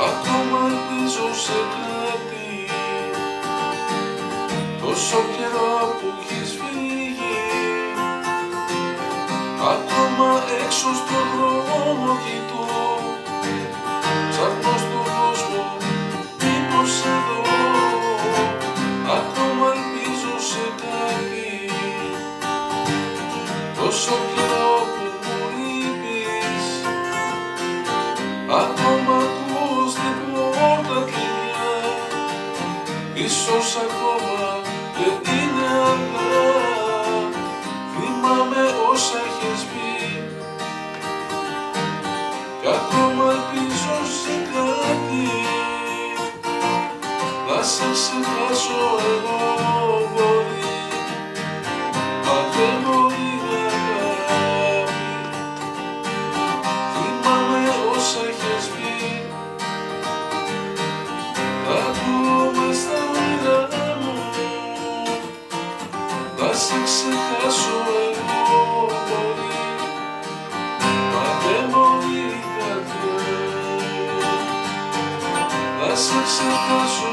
Ακόμα ελπίζω σε κάτι, τόσο καιρό που έχεις φύγει. Ακόμα έξω στον δρόμο κοιτώ, ψάχνω στον κόσμο, μήπως εδώ. Ακόμα ελπίζω σε κάτι, τόσο καιρό που μου λείπεις. Ακόμα ακούω στην πόρτα κλειδιά, ίσως ακόμα δεν είναι αργά. Θυμάμαι όσα έχεις πει κι ακόμα ελπίζω σε κάτι. Να σε ξεχάσω εγώ μπορεί, μα δεν μπορεί αγάπη. Θυμάμαι όσα έχεις πει, τα ακούω μες στα όνειρά μου. Να σε ξεχάσω εγώ μπορεί, μα δεν μπορεί καρδιά. Να σε ξεχάσω